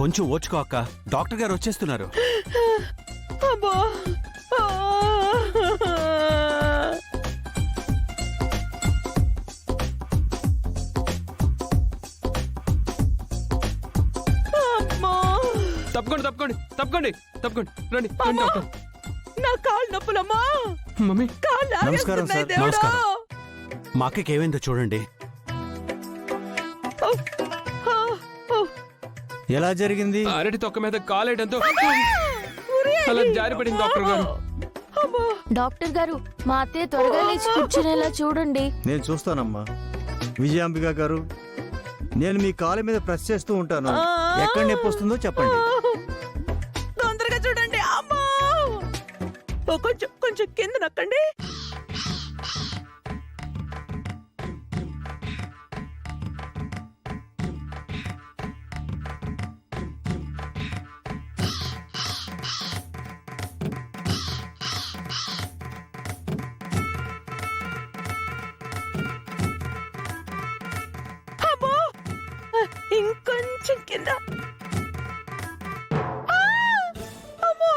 కొంచెం ఓచుకో అక్క, డాక్టర్ గారు వచ్చేస్తున్నారు. అబ్బా అమ్మా, తప్పకోండి తప్పకోండి తప్పకోండి తప్పకోండి రండి రండి అమ్మా, డాక్టర్. నా కాళ్ళు నొప్పులమ్మా, మమ్మీ కాళ్ళు నమస్కారం లాగేస్తున్నాయి సార్, దేవుడా. నమస్కారం. మా అక్కకి ఏమైందో చూడండి. ఓ, ఓ, ఓ. ఎలా జరిగింది? అరటి తొక్క మీద కాలేయడంతో ఉరి అలా అయ్యి. జారిపడింది డాక్టర్ గారు. అమ్మా, డాక్టర్ గారు మా అత్తయ్య త్వరగా లేచి కూర్చునేలా చూడండి. నేను చూస్తానమ్మా. విజయాంబిక గారు, నేను మీ కాలు మీద ప్రెస్ చేస్తూ ఉంటాను. ఎక్కడ నొప్పి వస్తుందో చెప్పండి. తొందరగా చూడండి. అమ్మా, ఓ, కొంచెం కొంచెం కింద నక్కండి. అమ్మో, ఇంకొంచెం కింద. ఆ! అమ్మో!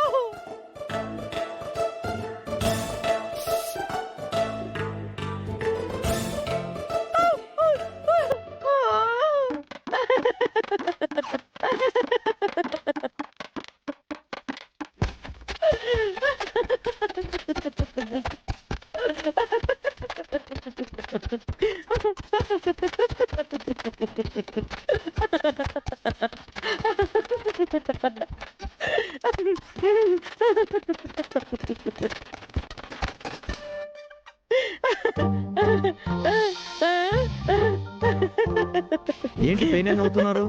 ఏంటి పెయిన్ అని అవుతున్నారు?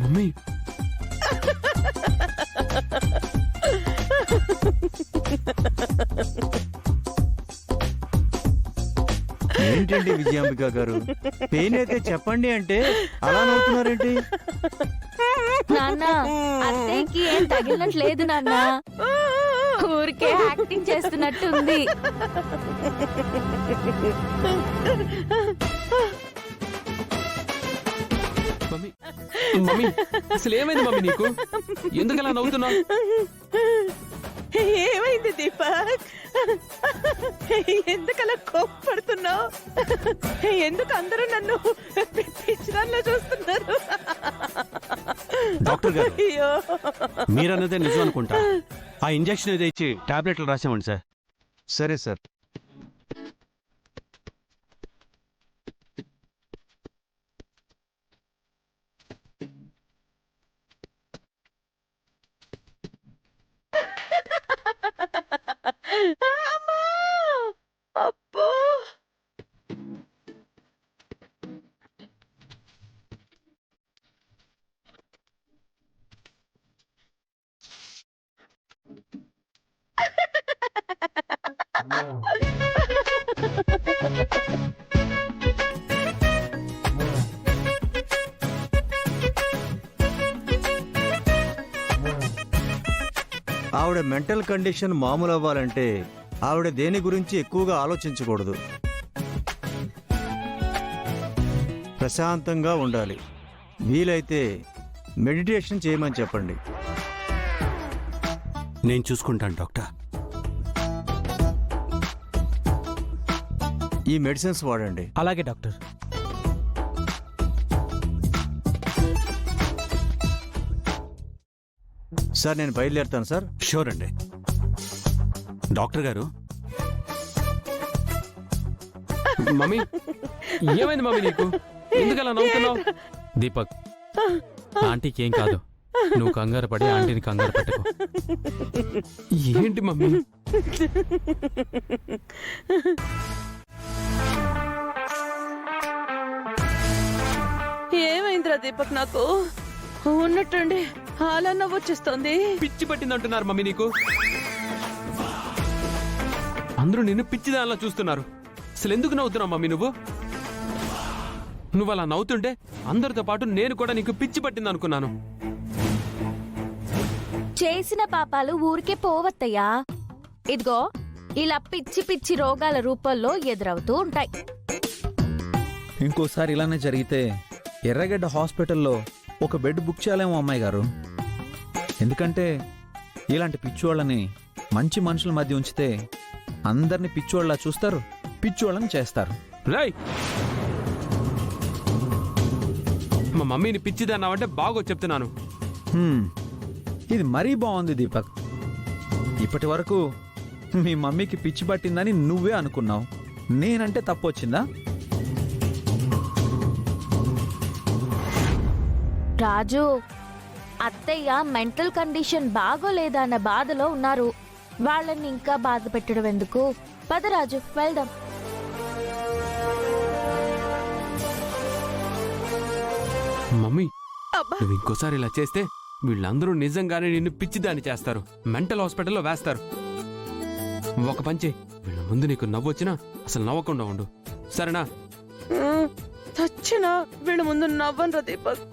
మమ్మీ ఏంటండి విజయాంబిక గారు, పెయిన్ అయితే చెప్పండి అంటే అలా నవ్వుతున్నారేంటి? నాన్న, అత్తయ్యకి ఏం తగిలినట్లేదు నాన్న, ఊరికే యాక్టింగ్ చేస్తున్నట్టు ఉంది. మమ్మీ మమ్మీ అసలు ఏమైంది మమ్మీ నీకు? ఎందుకు అలా నవ్వుతున్నావు? ఏమైంది దీపక్? ఎందుకలా కోప్పడుతున్నావు? ఎందుకు అందరూ నన్ను పిచ్చిదానిలా చూస్తున్నారు? డాక్టర్ గారు, అయ్యో, మీరన్నదే నిజం అనుకుంటా. ఆ ఇంజెక్షన్ ఏదో ఇచ్చి టాబ్లెట్లు రాసామండి సార్. సరే సార్. అమ్మా! అబ్బో! ఆవిడ మెంటల్ కండిషన్ మామూలు అవ్వాలంటే ఆవిడ దేని గురించి ఎక్కువగా ఆలోచించకూడదు. ప్రశాంతంగా ఉండాలి. వీలైతే మెడిటేషన్ చేయమని చెప్పండి. నేను చూసుకుంటాను డాక్టర్. ఈ మెడిసిన్స్ వాడండి. అలాగే డాక్టర్. సార్, నేను బయలుదేరుతాను సార్. షూర్ అండి. డాక్టర్ గారు, మమ్మీ ఏమైంది మమ్మీ నీకు? ఎందుకు అలా నవ్వుతున్నావు? దీపక్, ఆంటీకి ఏం కాదు, నువ్వు కంగారు పడి ఆంటీని కంగారు పెట్టకు. ఏంటి మమ్మీ? ఏమైందిరా దీపక్? నాకు ఉన్నట్టుండి అలా నవ్వొచ్చేస్తోంది. పిచ్చి పట్టిందంటున్నారు మమ్మీ నీకు. అందరూ నిన్ను పిచ్చిదానిలా చూస్తున్నారు. అసలు ఎందుకు నవ్వుతున్నావు మమ్మీ నువ్వు? నువ్వు అలా నవ్వుతుంటే అందరితో పాటు నేను కూడా నీకు పిచ్చి పట్టింది అనుకున్నాను. చేసిన పాపాలు ఊరికే పోవత్తయ్యా. ఇదిగో ఇలా పిచ్చి పిచ్చి రోగాల రూపంలో ఎదురవుతూ ఉంటాయి. ఇంకోసారి ఇలానే జరిగితే ఎర్రగడ్డ హాస్పిటల్లో ఒక బెడ్ బుక్ చేయాలేమో అమ్మాయి గారు. ఎందుకంటే ఇలాంటి పిచ్చోళ్ళని మంచి మనుషుల మధ్య ఉంచితే అందరిని పిచ్చోళ్ళలా చూస్తారు, పిచ్చోళ్ళని చేస్తారు. రేయ్, మా మమ్మీని పిచ్చిదన్నావంటే బాగో చెప్తున్నాను. ఇది మరీ బాగుంది దీపక్. ఇప్పటి వరకు మీ మమ్మీకి పిచ్చి పట్టిందని నువ్వే అనుకున్నావు. నేనంటే తప్పొచ్చిందా? రాజు, అత్తయ్య మెంటల్ కండిషన్ బాగోలేదా అన్న బాధలో ఉన్నారు. వాళ్ళని ఇంకా బాధ పెట్టడం ఎందుకు? పద రాజు, వెళ్దాం. మమ్మీ, అబ్బా నువ్వు ఇంకోసారి ఇలా చేస్తే వీళ్ళందరూ నిజంగానే నిన్ను పిచ్చిదాన్ని చేస్తారు, మెంటల్ హాస్పిటల్లో వేస్తారు. ఒక పంచి, వీళ్ళ ముందు నీకు నవ్వొచ్చినా అసలు నవ్వకుండా ఉండు, సరేనా? చచ్చినా వీళ్ళ ముందు నవ్వను రా దీపక్.